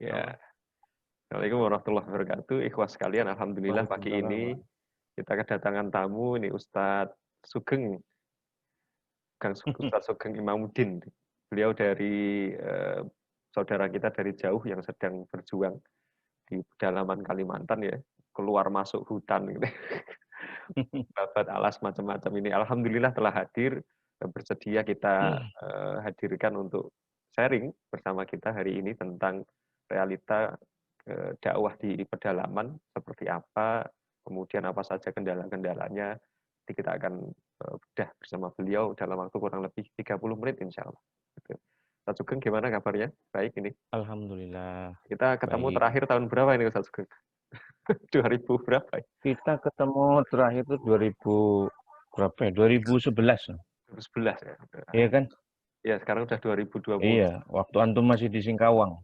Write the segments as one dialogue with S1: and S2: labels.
S1: Ya, Assalamualaikum warahmatullahi wabarakatuh. Ikhwas sekalian, alhamdulillah pagi
S2: Waalaikumsalam,
S1: ini
S2: Pak.
S1: kita kedatangan tamu ini Ustadz Sugeng, Ustadz Sugeng Imamuddin. Beliau dari saudara kita dari jauh yang sedang berjuang di pedalaman Kalimantan ya, keluar masuk hutan gitu. Babat alas macam-macam ini. Alhamdulillah telah hadir dan bersedia kita hadirkan untuk sharing bersama kita hari ini tentang realita dakwah di pedalaman seperti apa, kemudian apa saja kendala-kendalanya. Nanti kita akan bedah bersama beliau dalam waktu kurang lebih 30 menit insya Allah. Gitu. Ustaz Sugeng gimana kabarnya? Baik ini.
S2: Alhamdulillah,
S1: Kita ketemu
S2: baik.
S1: terakhir tahun berapa ini Ustaz Sugeng? 2000 berapa ya?
S2: Kita ketemu terakhir itu 2000 berapa ya? 2011.
S1: 2011 ya.
S2: Iya kan?
S1: Ya, sekarang udah 2020.
S2: Iya, waktu antum masih di Singkawang.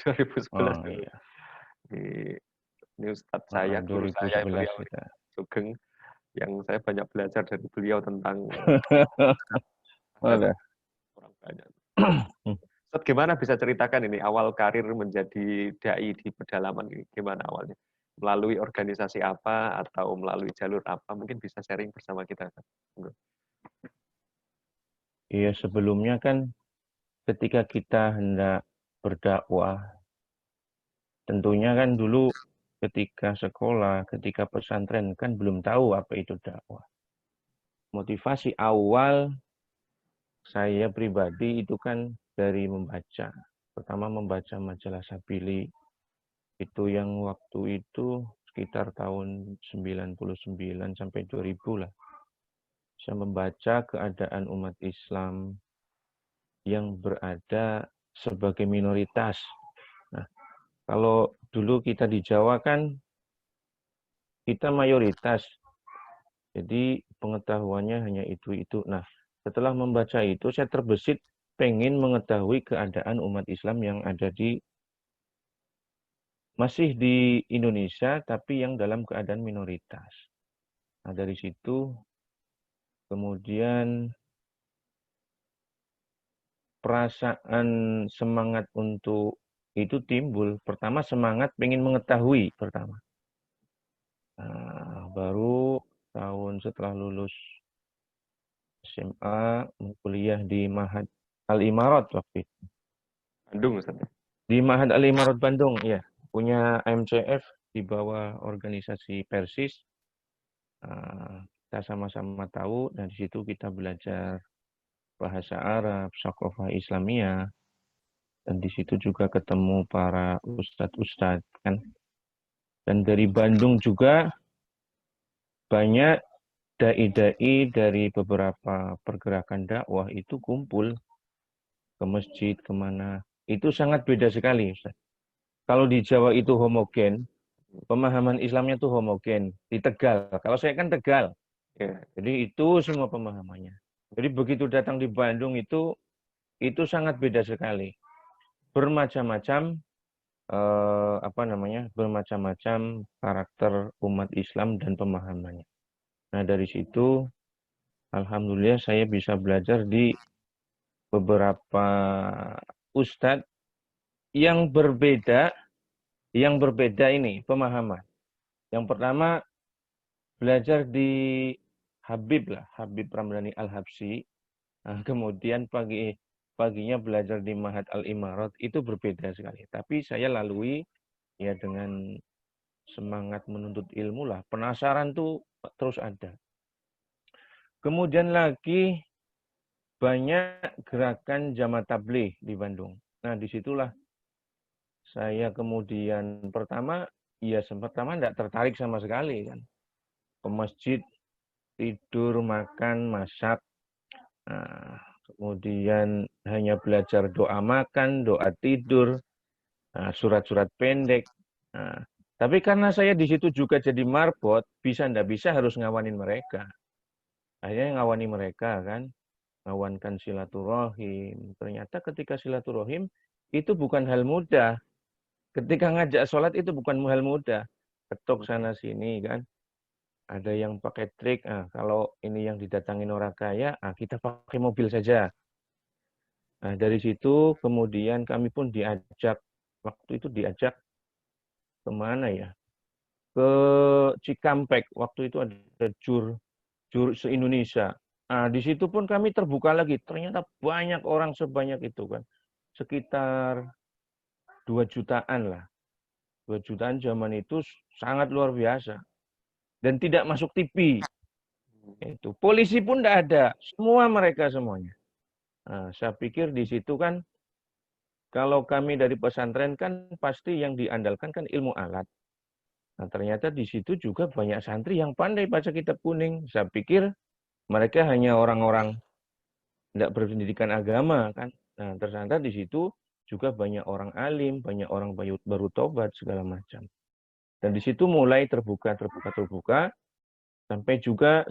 S1: 2011
S2: Oh,
S1: dulu.
S2: iya.
S1: Ini Ustadz saya, guru saya,
S2: 2011
S1: beliau
S2: kita.
S1: Sugeng, yang saya banyak belajar dari beliau tentang
S2: Boleh.
S1: orang banyak. Ustadz, gimana bisa ceritakan ini awal karir menjadi dai di pedalaman ini? Gimana awalnya? Melalui organisasi apa atau melalui jalur apa? Mungkin bisa sharing bersama kita.
S2: Iya, sebelumnya kan ketika kita hendak berdakwah, tentunya kan dulu ketika sekolah, ketika pesantren kan belum tahu apa itu dakwah. Motivasi awal saya pribadi itu kan dari membaca. Pertama membaca majalah Sabili. Itu yang waktu itu sekitar tahun 99 sampai 2000 lah. Saya membaca keadaan umat Islam yang berada sebagai minoritas. Nah, kalau dulu kita di Jawa kan kita mayoritas. Jadi pengetahuannya hanya itu-itu. Nah, setelah membaca itu saya terbesit pengen mengetahui keadaan umat Islam yang ada masih di Indonesia tapi yang dalam keadaan minoritas. Nah, dari situ kemudian perasaan semangat untuk itu timbul. Pertama semangat pengen mengetahui pertama. Nah, baru tahun setelah lulus SMA kuliah di Mahad Al-Imarat waktu itu.
S1: Bandung, Ustadz.
S2: Di Mahad Al-Imarat Bandung, ya. Punya MCF di bawah organisasi Persis. Kita sama-sama tahu, dan di situ kita belajar bahasa Arab, Syakofah Islamiyah, dan di situ juga ketemu para ustadz-ustadz, kan. Dan dari Bandung juga banyak dai-dai dari beberapa pergerakan dakwah itu kumpul ke masjid, kemana. Itu sangat beda sekali, Ustaz. Kalau di Jawa itu homogen, pemahaman Islamnya itu homogen. Di Tegal, kalau saya kan Tegal,
S1: Ya.
S2: jadi itu semua pemahamannya. Jadi begitu datang di Bandung itu sangat beda sekali. Bermacam-macam bermacam-macam karakter umat Islam dan pemahamannya. Nah, dari situ alhamdulillah saya bisa belajar di beberapa ustadz yang berbeda ini pemahaman. Yang pertama belajar di Habib Ramdhani Al-Habsyi. Nah, kemudian paginya belajar di Mahad Al-Imarat, itu berbeda sekali. Tapi saya lalui ya dengan semangat menuntut ilmu lah. Penasaran tuh terus ada. Kemudian lagi banyak gerakan jamaah tabligh di Bandung. Nah, disitulah saya kemudian pertama tidak tertarik sama sekali kan. Ke masjid, tidur, makan, masak. Nah, kemudian hanya belajar doa makan, doa tidur, surat-surat pendek. Nah, tapi karena saya di situ juga jadi marbot, ndak bisa harus ngawanin mereka. Akhirnya ngawani mereka kan, ngawankan silaturahim. Ternyata ketika silaturahim itu bukan hal mudah. Ketika ngajak sholat itu bukan hal mudah. Ketok sana sini kan. Ada yang pakai trik, kalau ini yang didatangin orang kaya, kita pakai mobil saja. Nah, dari situ kemudian kami pun diajak waktu itu diajak kemana ya? Ke Cikampek. Waktu itu ada jur se-Indonesia. Nah, di situ pun kami terbuka lagi. Ternyata banyak orang sebanyak itu kan. Sekitar 2 jutaan lah. 2 jutaan zaman itu sangat luar biasa. Dan tidak masuk TV. Itu. Polisi pun tidak ada. Semua mereka semuanya. Nah, saya pikir di situ kan, kalau kami dari pesantren kan pasti yang diandalkan kan ilmu alat. Nah, ternyata di situ juga banyak santri yang pandai baca kitab kuning. Saya pikir mereka hanya orang-orang tidak berpendidikan agama kan. Nah, ternyata di situ juga banyak orang alim, banyak orang baru tobat segala macam. Dan di situ mulai terbuka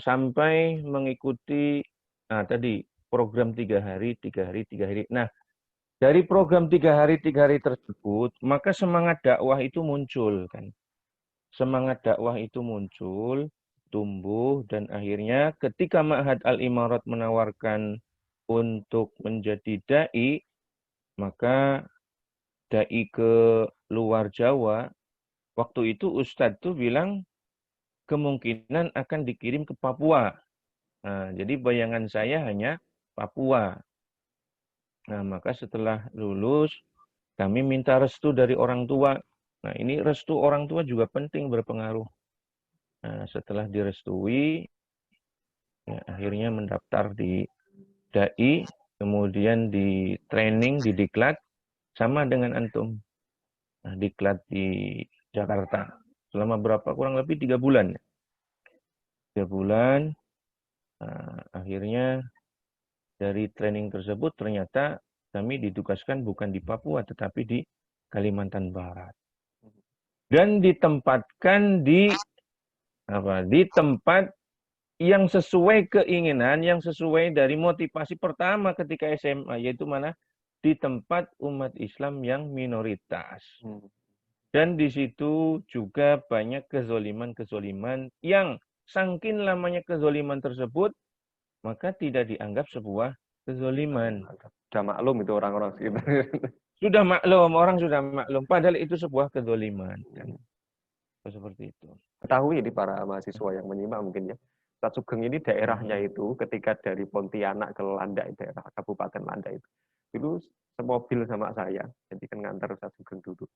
S2: sampai mengikuti tadi program 3 hari. Nah, dari program 3 hari tersebut, maka semangat dakwah itu muncul kan. Semangat dakwah itu muncul, tumbuh, dan akhirnya ketika Ma'had Al-Imarat menawarkan untuk menjadi da'i, maka da'i ke luar Jawa, waktu itu Ustadz tuh bilang kemungkinan akan dikirim ke Papua. Nah, jadi bayangan saya hanya Papua. Nah, maka setelah lulus, kami minta restu dari orang tua. Nah, ini restu orang tua juga penting, berpengaruh. Nah, setelah direstui, ya, akhirnya mendaftar di DAI, kemudian di training di Diklat, sama dengan antum. Nah, Diklat di Jakarta. Selama berapa? Kurang lebih 3 bulan. 3 bulan, akhirnya dari training tersebut ternyata kami ditugaskan bukan di Papua, tetapi di Kalimantan Barat. Dan ditempatkan di tempat yang sesuai keinginan, yang sesuai dari motivasi pertama ketika SMA, yaitu mana? Di tempat umat Islam yang minoritas. Dan di situ juga banyak kezoliman-kezoliman yang saking lamanya kezoliman tersebut, maka tidak dianggap sebuah kezoliman.
S1: Sudah maklum itu orang-orang sekitar.
S2: Sudah maklum, orang sudah maklum. Padahal itu sebuah kezoliman. Kan? Seperti itu.
S1: Ketahui ini para mahasiswa yang menyimak mungkin ya. Ustadz Sugeng ini daerahnya itu ketika dari Pontianak ke Landak, daerah Kabupaten Landak itu semobil sama saya. Jadi kan ngantar Ustadz Sugeng dulu.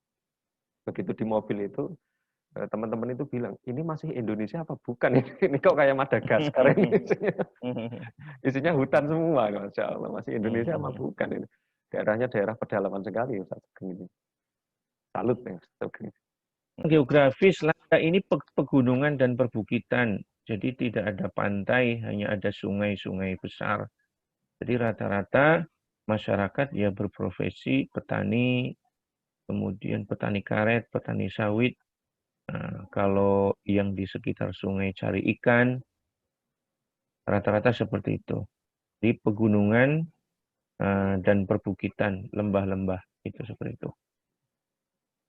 S1: Begitu di mobil itu teman-teman itu bilang, ini masih Indonesia apa bukan? Ini kok kayak Madagaskar ini isinya hutan semua, Masya Allah. Masih Indonesia apa bukan ini? Daerahnya daerah pedalaman sekali Ustadz Sugeng ini. Salut ya Ustadz Sugeng.
S2: Geografis Landak ini pegunungan dan perbukitan. Jadi tidak ada pantai, hanya ada sungai-sungai besar. Jadi rata-rata masyarakat ya berprofesi petani, kemudian petani karet, petani sawit. Nah, kalau yang di sekitar sungai cari ikan, rata-rata seperti itu. Di pegunungan dan perbukitan, lembah-lembah, itu seperti itu.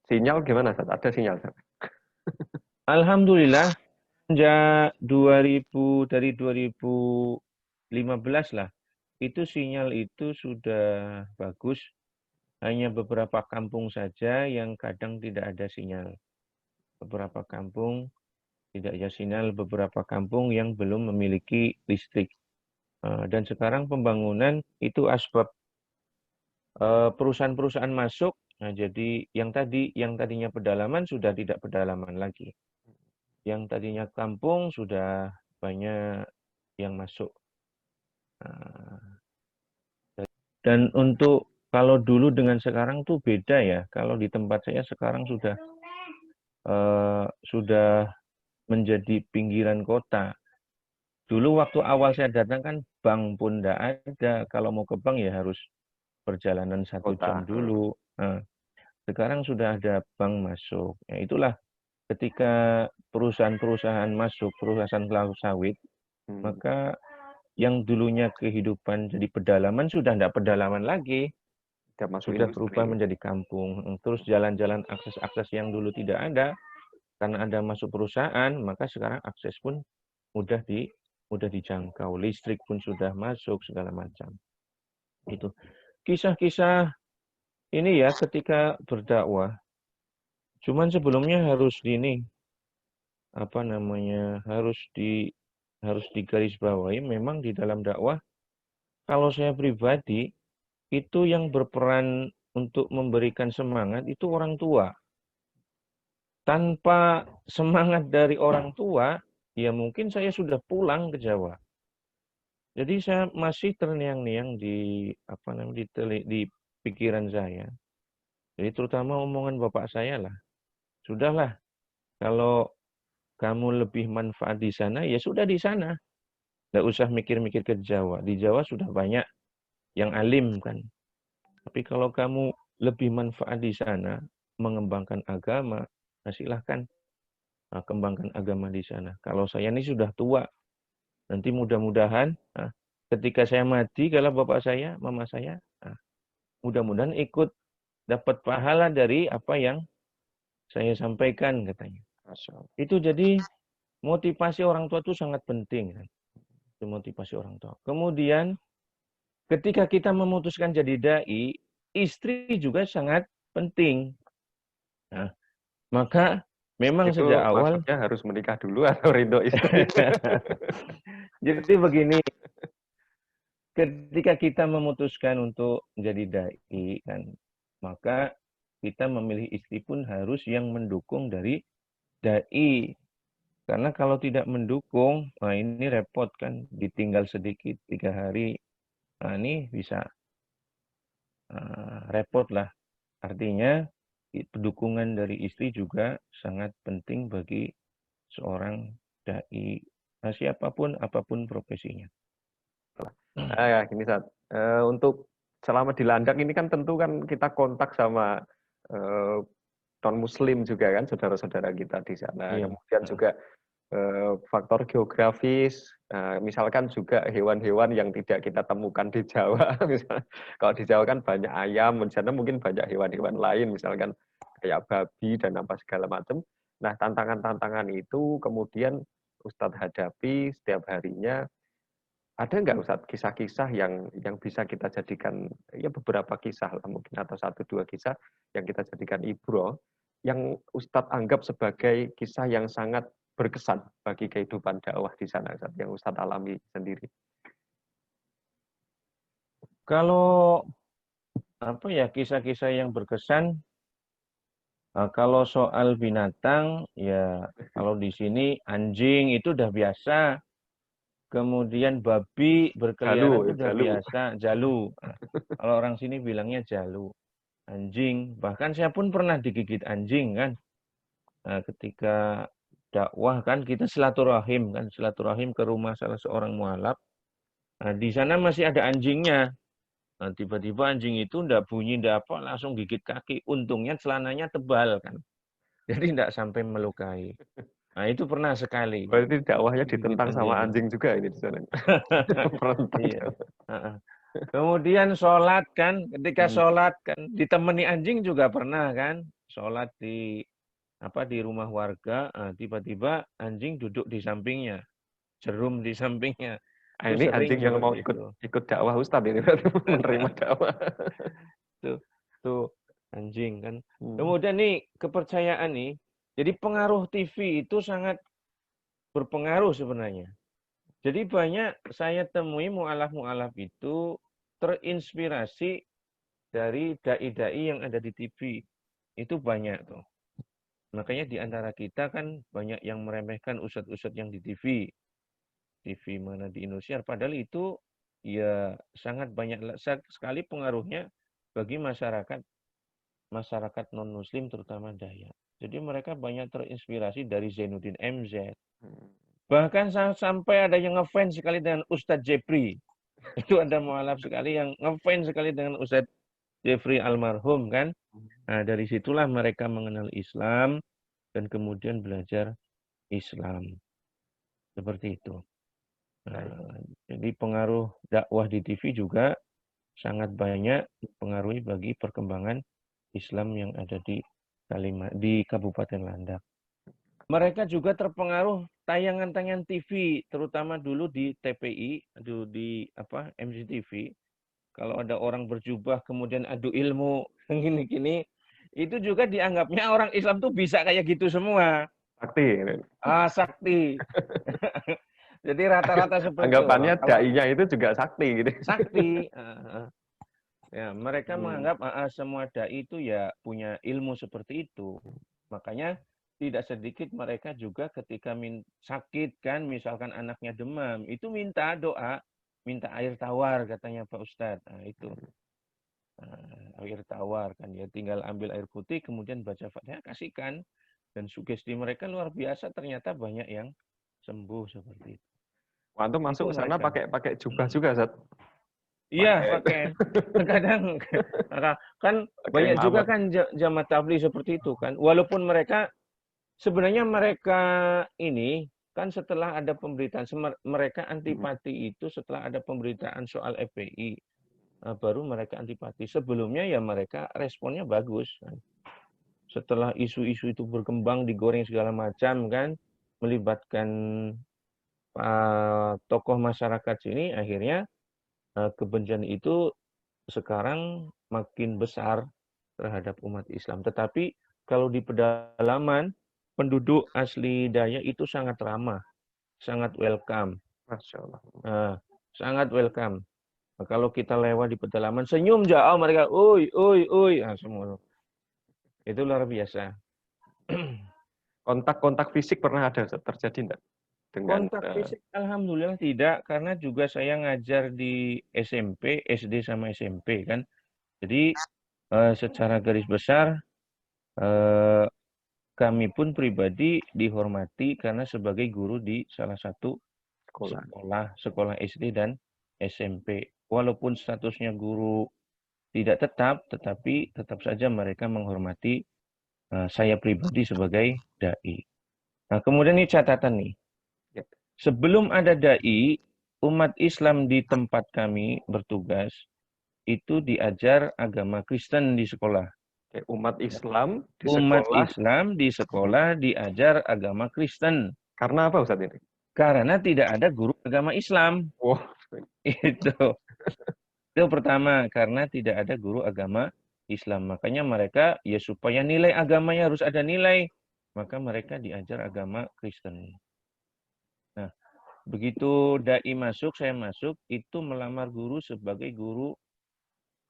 S1: Sinyal gimana, Ustadz? Ada sinyal, Ustadz?
S2: Alhamdulillah, sejak 2015 lah, itu sinyal itu sudah bagus. Hanya beberapa kampung saja yang kadang tidak ada sinyal. Beberapa kampung tidak ada sinyal, beberapa kampung yang belum memiliki listrik. Dan sekarang pembangunan itu asbab perusahaan-perusahaan masuk. Nah, jadi yang tadinya pedalaman sudah tidak pedalaman lagi. Yang tadinya kampung sudah banyak yang masuk. Dan untuk kalau dulu dengan sekarang tuh beda ya. Kalau di tempat saya sekarang sudah menjadi pinggiran kota. Dulu waktu awal saya datang kan bank pun tidak ada. Kalau mau ke bank ya harus perjalanan 1 jam dulu. Nah, sekarang sudah ada bank masuk. Ya, itulah ketika perusahaan-perusahaan masuk, perusahaan kelapa sawit, maka yang dulunya kehidupan jadi pedalaman sudah tidak pedalaman lagi. Sudah berubah menjadi kampung. Terus jalan-jalan akses-akses yang dulu tidak ada, karena ada masuk perusahaan, maka sekarang akses pun mudah dijangkau. Listrik pun sudah masuk, segala macam. Itu kisah-kisah ini ya ketika berdakwah, cuman sebelumnya harus ini apa namanya harus digarisbawahi memang di dalam dakwah kalau saya pribadi itu yang berperan untuk memberikan semangat itu orang tua. Tanpa semangat dari orang tua, ya mungkin saya sudah pulang ke Jawa. Jadi saya masih terngiang-ngiang di apa namanya di pikiran saya. Jadi terutama omongan bapak saya lah. Sudahlah, kalau kamu lebih manfaat di sana, ya sudah di sana. Nggak usah mikir-mikir ke Jawa. Di Jawa sudah banyak yang alim kan. Tapi kalau kamu lebih manfaat di sana, mengembangkan agama, nah silahkan kembangkan agama di sana. Kalau saya ini sudah tua, nanti mudah-mudahan ketika saya mati, kalau bapak saya, mama saya, mudah-mudahan ikut dapat pahala dari apa yang saya sampaikan katanya. Itu jadi motivasi orang tua itu sangat penting kan. Itu motivasi orang tua. Kemudian ketika kita memutuskan jadi dai, istri juga sangat penting. Nah, maka memang
S1: Itu
S2: sejak awal
S1: maksudnya harus menikah dulu atau ridho istri?
S2: jadi begini, ketika kita memutuskan untuk menjadi dai kan, maka kita memilih istri pun harus yang mendukung dari dai. Karena kalau tidak mendukung, nah ini repot kan, ditinggal sedikit 3 hari, nah ini bisa repot lah. Artinya dukungan dari istri juga sangat penting bagi seorang dai. Nah, siapapun apapun profesinya.
S1: Ya gini Sat. Untuk selama di Landak ini kan tentu kan kita kontak sama non Muslim juga kan saudara-saudara kita di sana.
S2: Iya.
S1: Kemudian juga faktor geografis, misalkan juga hewan-hewan yang tidak kita temukan di Jawa. Misalnya, kalau di Jawa kan banyak ayam, di sana mungkin banyak hewan-hewan lain, misalkan kayak babi dan apa segala macam. Nah, tantangan-tantangan itu kemudian Ustadz hadapi setiap harinya. Ada nggak Ustadz kisah-kisah yang bisa kita jadikan, ya beberapa kisah lah mungkin, atau 1-2 kisah yang kita jadikan ibroh, yang Ustadz anggap sebagai kisah yang sangat berkesan bagi kehidupan dakwah di sana, Ustadz, yang Ustadz alami sendiri?
S2: Kalau apa ya kisah-kisah yang berkesan, kalau soal binatang ya kalau di sini anjing itu udah biasa. Kemudian babi berkeliaran itu udah
S1: Jalu.
S2: biasa, jalu. Nah, kalau orang sini bilangnya jalu. Anjing, bahkan saya pun pernah digigit anjing kan. Nah, ketika dakwah kan kita silaturahim ke rumah salah seorang mualaf. Nah, di sana masih ada anjingnya. Nah, tiba-tiba anjing itu ndak bunyi, ndak apa, langsung gigit kaki. Untungnya celananya tebal kan. Jadi ndak sampai melukai. Nah, itu pernah sekali.
S1: Berarti dakwahnya
S2: Digigit
S1: ditentang sama
S2: anjing.
S1: anjing juga ini di sana.
S2: Iya. Kemudian sholat kan, ketika sholat kan ditemani anjing juga pernah kan, sholat di apa di rumah warga, tiba-tiba anjing duduk di sampingnya, jerum di sampingnya, itu
S1: Ini
S2: sering
S1: anjing yang mau
S2: seperti itu.
S1: ikut dakwah Ustadz ini berarti menerima dakwah.
S2: Tuh anjing kan. Kemudian nih kepercayaan nih, jadi pengaruh TV itu sangat berpengaruh sebenarnya. Jadi banyak saya temui mu'alaf-mu'alaf itu terinspirasi dari dai-dai yang ada di TV. Itu banyak tuh. Makanya di antara kita kan banyak yang meremehkan ustadz-ustadz yang di TV. TV mana di Indonesia. Padahal itu ya sangat banyak sekali pengaruhnya bagi masyarakat non-muslim terutama Dayak. Jadi mereka banyak terinspirasi dari Zainuddin MZ. Bahkan sampai ada yang ngefans sekali dengan Ustadz Jepri. Itu ada mualaf sekali yang ngefans sekali dengan Ustadz Jeffrey almarhum kan. Nah, dari situlah mereka mengenal Islam dan kemudian belajar Islam. Seperti itu. Nah, jadi pengaruh dakwah di TV juga sangat banyak mempengaruhi bagi perkembangan Islam yang ada di Kabupaten Landak. Mereka juga terpengaruh tayangan-tayangan TV, terutama dulu di TPI, di MCTV. Kalau ada orang berjubah kemudian adu ilmu gini-gini, itu juga dianggapnya orang Islam tuh bisa kayak gitu semua.
S1: Sakti.
S2: Sakti. Jadi rata-rata seperti itu.
S1: Anggapannya
S2: Kalau
S1: dai-nya itu juga sakti gitu.
S2: sakti, ya mereka
S1: Hmm.
S2: menganggap semua dai itu ya punya ilmu seperti itu. Makanya tidak sedikit mereka juga ketika sakit kan, misalkan anaknya demam, itu minta doa, minta air tawar katanya Pak Ustadz. Nah, itu air tawar kan ya, tinggal ambil air putih kemudian baca Fatihah kasihkan, dan sugesti mereka luar biasa, ternyata banyak yang sembuh seperti itu.
S1: Waktu
S2: Itu
S1: masuk ke sana
S2: mereka.
S1: pakai jubah juga, Zat.
S2: Iya,
S1: Pakai
S2: pakai. Kadang kan
S1: pakai
S2: banyak juga
S1: imamah.
S2: kan jamaah tabligh seperti itu kan. Walaupun mereka sebenarnya mereka ini kan setelah ada pemberitaan, mereka antipati itu setelah ada pemberitaan soal FPI. Baru mereka antipati. Sebelumnya ya mereka responnya bagus kan. Setelah isu-isu itu berkembang, digoreng segala macam kan, melibatkan tokoh masyarakat sini, akhirnya kebencian itu sekarang makin besar terhadap umat Islam. Tetapi kalau di pedalaman, penduduk asli Dayak itu sangat ramah, sangat welcome.
S1: Masya Allah.
S2: Sangat welcome. Nah, kalau kita lewat di pedalaman, senyum jauh mereka, oi, oi, oi. Nah, semua. Itu luar biasa.
S1: Kontak-kontak fisik pernah ada, Zat? Terjadi enggak? Dengan
S2: Kontak fisik alhamdulillah tidak, karena juga saya ngajar di SMP, SD sama SMP kan. Jadi secara garis besar kami pun pribadi dihormati karena sebagai guru di salah satu
S1: sekolah.
S2: sekolah SD dan SMP. Walaupun statusnya guru tidak tetap, tetapi tetap saja mereka menghormati saya pribadi sebagai dai. Nah, kemudian ini catatan nih.
S1: Ya.
S2: Sebelum ada dai, umat Islam di tempat kami bertugas itu diajar agama Kristen di sekolah.
S1: Umat Islam di
S2: Umat
S1: sekolah.
S2: Islam di sekolah diajar agama Kristen.
S1: Karena apa, Ustaz ini?
S2: Karena tidak ada guru agama Islam.
S1: Wah,
S2: Itu. Itu pertama, karena tidak ada guru agama Islam. Makanya mereka, ya supaya nilai agamanya harus ada nilai, maka mereka diajar agama Kristen. Nah, begitu dai masuk, saya masuk, itu melamar guru sebagai guru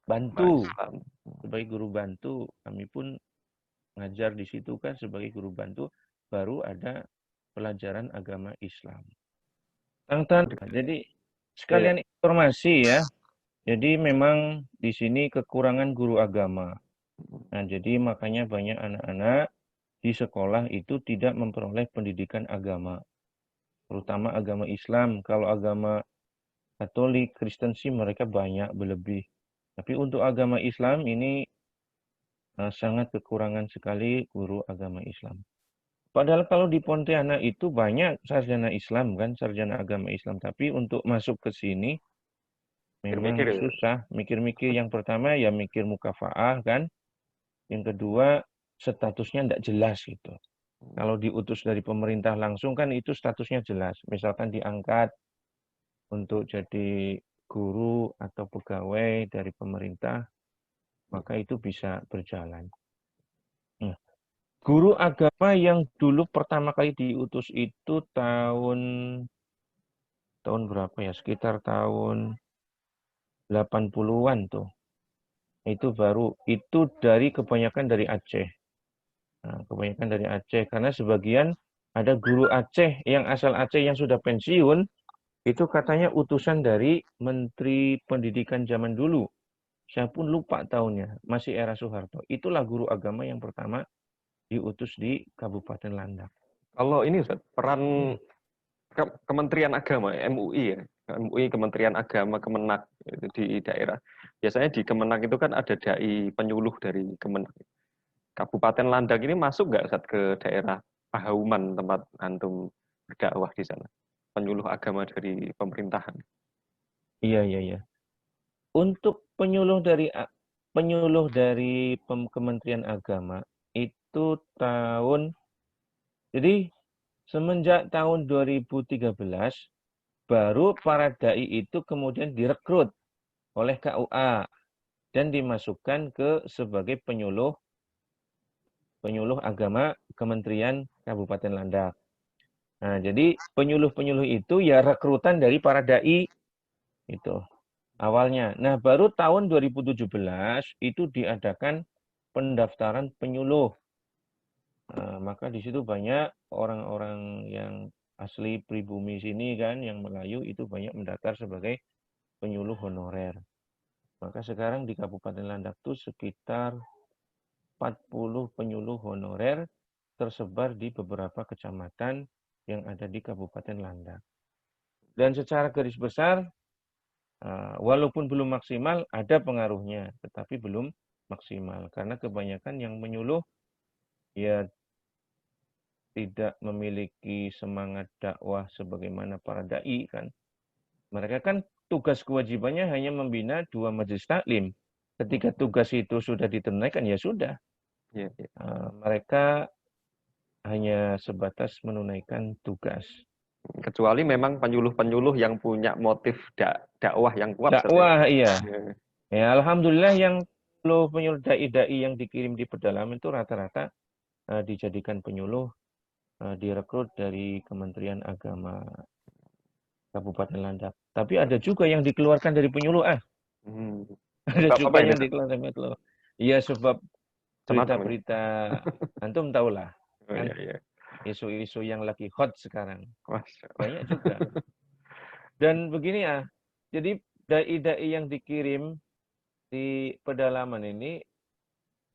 S2: bantu.
S1: Islam.
S2: Sebagai guru bantu, kami pun ngajar di situ kan sebagai guru bantu, baru ada pelajaran agama Islam. Jadi sekalian informasi ya. Jadi memang di sini kekurangan guru agama. Nah, jadi makanya banyak anak-anak di sekolah itu tidak memperoleh pendidikan agama, terutama agama Islam. Kalau agama Katolik, Kristen sih mereka banyak berlebih. Tapi untuk agama Islam ini sangat kekurangan sekali guru agama Islam. Padahal kalau di Pontianak itu banyak sarjana Islam kan, sarjana agama Islam. Tapi untuk masuk ke sini memang
S1: Mikir-mikir.
S2: susah. Mikir-mikir, yang pertama ya mikir mukafaah kan. Yang kedua statusnya tidak jelas gitu. Kalau diutus dari pemerintah langsung kan itu statusnya jelas. Misalkan diangkat untuk jadi guru atau pegawai dari pemerintah, maka itu bisa berjalan. Nah, guru agama yang dulu pertama kali diutus itu tahun berapa ya? Sekitar tahun 80-an tuh. Itu baru, itu kebanyakan dari Aceh. Nah, kebanyakan dari Aceh, karena sebagian ada guru Aceh yang asal Aceh yang sudah pensiun, itu katanya utusan dari Menteri Pendidikan zaman dulu. Saya pun lupa tahunnya, masih era Soeharto. Itulah guru agama yang pertama diutus di Kabupaten Landak.
S1: Kalau ini, Ustaz, peran Kementerian Agama, MUI ya, MUI, Kementerian Agama, Kemenak itu di daerah. Biasanya di Kemenak itu kan ada dai penyuluh dari Kemenak. Kabupaten Landak ini masuk nggak, Ustaz, ke daerah Pahauman tempat antum berdakwah di sana? Penyuluh agama dari pemerintahan.
S2: Iya. Untuk penyuluh dari Kementerian Agama itu jadi semenjak tahun 2013 baru para dai itu kemudian direkrut oleh KUA dan dimasukkan ke sebagai penyuluh agama Kementerian Kabupaten Landak. Nah, jadi penyuluh-penyuluh itu ya rekrutan dari para dai itu awalnya. Nah, baru tahun 2017 itu diadakan pendaftaran penyuluh. Maka di situ banyak orang-orang yang asli pribumi sini kan, yang Melayu itu banyak mendaftar sebagai penyuluh honorer. Maka sekarang di Kabupaten Landak itu sekitar 40 penyuluh honorer tersebar di beberapa kecamatan yang ada di Kabupaten Landak. Dan secara garis besar, walaupun belum maksimal, ada pengaruhnya, tetapi belum maksimal. Karena kebanyakan yang menyuluh, ya tidak memiliki semangat dakwah sebagaimana para da'i kan. Mereka kan tugas kewajibannya hanya membina 2 majelis taklim. Ketika tugas itu sudah ditunaikan, ya sudah. Mereka hanya sebatas menunaikan tugas.
S1: Kecuali memang penyuluh-penyuluh yang punya motif dakwah yang kuat.
S2: Dakwah, iya. Ya, alhamdulillah yang penyuluh dai-dai yang dikirim di pedalaman itu rata-rata dijadikan penyuluh, direkrut dari Kementerian Agama Kabupaten Landak. Tapi ada juga yang dikeluarkan dari penyuluh. Ada juga yang dikeluarkan dari penyuluh. Iya, sebab berita-berita antum tahulah kan, isu-isu yang lagi hot sekarang. Banyak juga. Dan begini jadi dai-dai yang dikirim di pedalaman ini,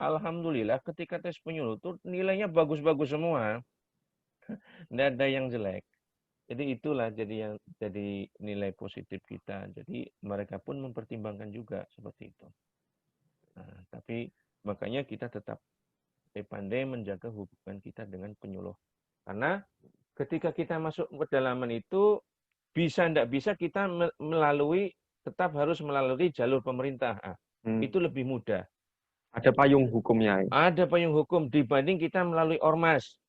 S2: alhamdulillah ketika tes penyuluh itu nilainya bagus-bagus semua. Tidak ada yang jelek. Jadi itulah jadi nilai positif kita. Jadi mereka pun mempertimbangkan juga seperti itu. Nah, tapi makanya kita tetap pandai menjaga hubungan kita dengan penyuluh. Karena ketika kita masuk ke pedalaman itu, tidak bisa kita tetap harus melalui jalur pemerintah. Itu lebih mudah.
S1: Ada payung hukumnya.
S2: Ada payung hukum dibanding kita melalui ormas.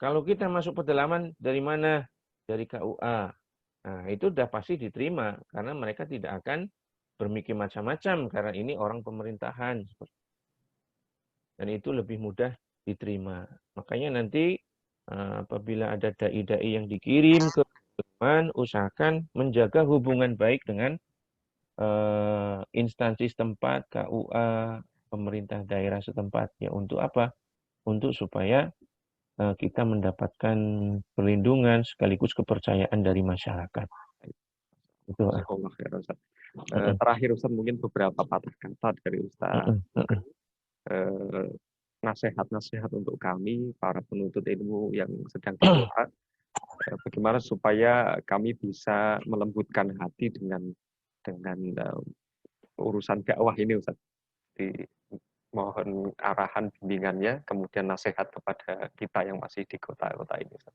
S2: Kalau kita masuk pedalaman dari mana? Dari KUA. Nah, itu sudah pasti diterima. Karena mereka tidak akan bermikir macam-macam. Karena ini orang pemerintahan. Dan itu lebih mudah diterima. Makanya nanti apabila ada dai-dai yang dikirim ke pedalaman, usahakan menjaga hubungan baik dengan instansi setempat, KUA, pemerintah daerah setempat. Ya, untuk apa? Untuk supaya kita mendapatkan perlindungan sekaligus kepercayaan dari masyarakat. Itu.
S1: Terakhir Ustaz, mungkin beberapa patah kata dari Ustaz. Nasihat-nasihat untuk kami, para penuntut ilmu yang sedang berdoa, bagaimana supaya kami bisa melembutkan hati dengan urusan dakwah ini, Ustaz. Mohon arahan bimbingannya, kemudian nasihat kepada kita yang masih di kota-kota ini, Ustaz.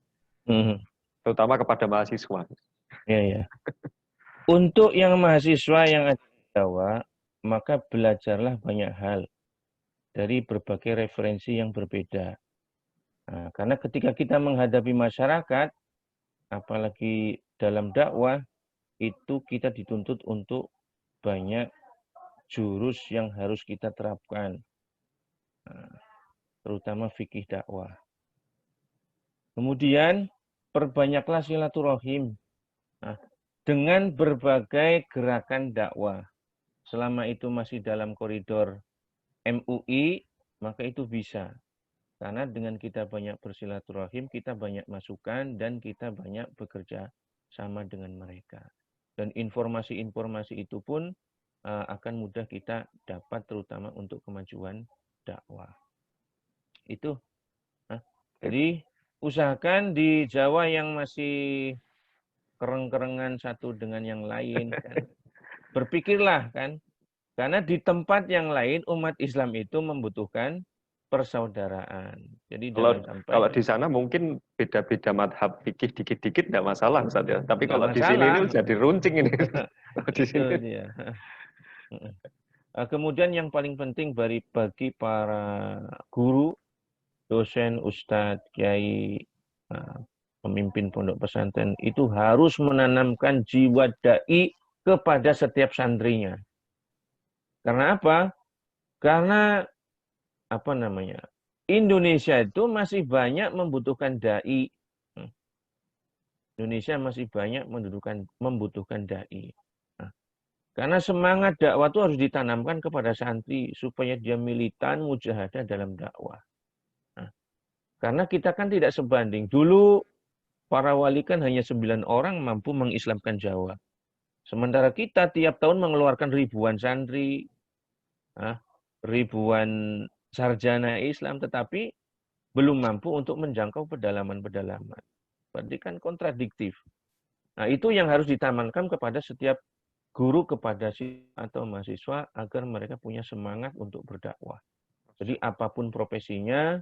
S1: Terutama kepada mahasiswa.
S2: Ya. Untuk yang mahasiswa yang ada di Jawa, maka belajarlah banyak hal dari berbagai referensi yang berbeda. Nah, karena ketika kita menghadapi masyarakat, apalagi dalam dakwah, itu kita dituntut untuk banyak jurus yang harus kita terapkan. Terutama fikih dakwah. Kemudian, perbanyaklah silaturahim. Dengan berbagai gerakan dakwah. Selama itu masih dalam koridor MUI, maka itu bisa. Karena dengan kita banyak bersilaturahim, kita banyak masukan, dan kita banyak bekerja sama dengan mereka. Dan informasi-informasi itu pun akan mudah kita dapat, terutama untuk kemajuan dakwah. Itu. Jadi, usahakan di Jawa yang masih kereng-kerengan satu dengan yang lain, kan? Berpikirlah, kan? Karena di tempat yang lain, umat Islam itu membutuhkan persaudaraan. Jadi
S1: kalau di sana mungkin beda-beda madhab fikih dikit-dikit tidak masalah, Ustaz, ya. Tapi kalau di sini ini jadi runcing ini. Di sini.
S2: Dia. Kemudian yang paling penting bagi para guru, dosen, ustadz, kiai, pemimpin pondok pesantren itu harus menanamkan jiwa dai kepada setiap santrinya. Karena apa? Karena apa namanya? Indonesia itu masih banyak membutuhkan dai. Indonesia masih banyak membutuhkan dai. Nah, karena semangat dakwah itu harus ditanamkan kepada santri supaya dia militan, mujahadah dalam dakwah. Nah, karena kita kan tidak sebanding. Dulu para wali kan hanya 9 orang mampu mengislamkan Jawa. Sementara kita tiap tahun mengeluarkan ribuan santri, ribuan sarjana Islam, tetapi belum mampu untuk menjangkau pedalaman-pedalaman. Berarti kan kontradiktif. Nah, itu yang harus ditamankan kepada setiap guru, kepada atau mahasiswa, agar mereka punya semangat untuk berdakwah. Jadi apapun profesinya,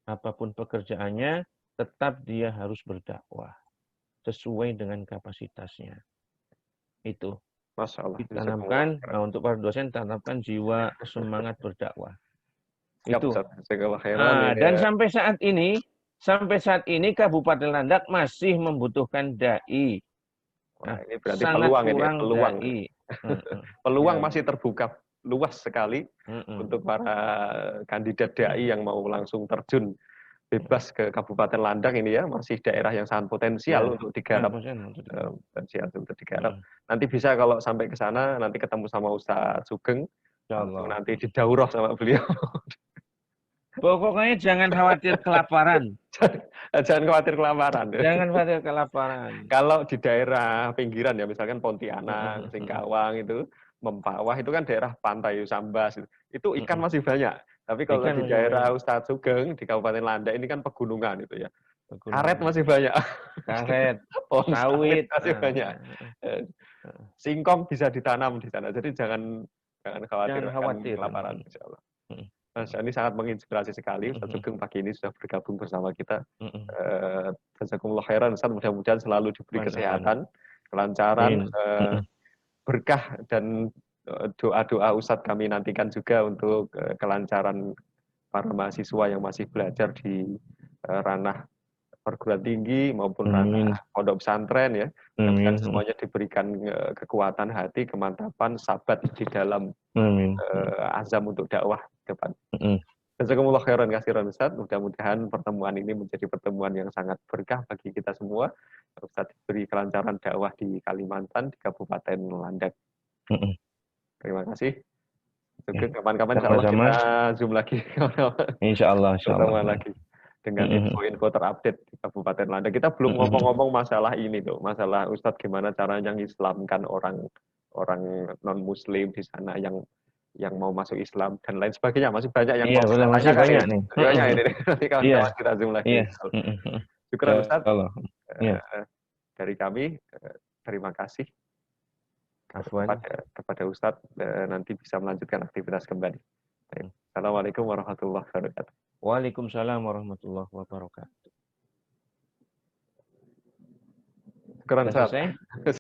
S2: apapun pekerjaannya, tetap dia harus berdakwah sesuai dengan kapasitasnya. Itu.
S1: Masya Allah.
S2: Ditanamkan, untuk para dosen, tanamkan jiwa semangat berdakwah.
S1: Siap,
S2: Itu. Dan sampai saat ini Kabupaten Landak masih membutuhkan dai.
S1: Wah, ini berarti
S2: Sangat
S1: peluang
S2: kurang
S1: ini, peluang.
S2: dai.
S1: Peluang
S2: Ya.
S1: masih terbuka luas sekali untuk para kandidat dai yang mau langsung terjun bebas ke Kabupaten Landak ini ya, masih daerah yang sangat potensial untuk digarap. Potensial untuk digarap. Nanti bisa kalau sampai ke sana, nanti ketemu sama Ustadz Sugeng, nanti didaurah sama beliau.
S2: Pokoknya jangan khawatir kelaparan.
S1: Jangan khawatir kelaparan.
S2: Jangan khawatir kelaparan.
S1: Kalau di daerah pinggiran ya, misalkan Pontianak, Singkawang itu, Mempawah itu kan daerah pantai Sambas. Itu ikan masih banyak. Tapi kalau di daerah Ustadz Sugeng, di Kabupaten Landak ini kan pegunungan itu ya. Karet masih banyak.
S2: Karet,
S1: sawit masih banyak. Singkong bisa ditanam di sana. Jadi jangan khawatir akan kelaparan, insya Allah. Mas, ini sangat menginspirasi sekali. Ustadz Sugeng pagi ini sudah bergabung bersama kita. Jazakumullah khairan, Ustadz. Mudah-mudahan selalu diberi kesehatan, kelancaran, berkah, dan doa-doa Ustadz kami nantikan juga untuk kelancaran para mahasiswa yang masih belajar di ranah perguruan tinggi maupun ranah pondok pesantren ya. Dan semuanya diberikan kekuatan hati, kemantapan, sabat di dalam azam untuk dakwah depan. Jazakumullah khairan katsiran Ustaz. Mudah-mudahan pertemuan ini menjadi pertemuan yang sangat berkah bagi kita semua. Ustaz diberi kelancaran dakwah di Kalimantan, di Kabupaten Landak. Terima kasih. Kapan-kapan insya Allah kita zoom lagi.
S2: Insya Allah.
S1: Pertemuan lagi dengan info-info terupdate di Kabupaten Landak. Kita belum ngomong-ngomong masalah ini tuh, masalah Ustadz gimana caranya mengislamkan orang non-Muslim di sana yang mau masuk Islam dan lain sebagainya. Masih banyak yang
S2: masih banyak nih.
S1: Banyak ini. Nanti kawan-kawan kita zoom lagi. Syukuran Ustadz. Dari kami, terima kasih kepada Ustadz. Nanti bisa melanjutkan aktivitas kembali. Assalamualaikum warahmatullahi wabarakatuh.
S2: Waalaikumsalam warahmatullahi wabarakatuh.
S1: Syukuran Ustadz.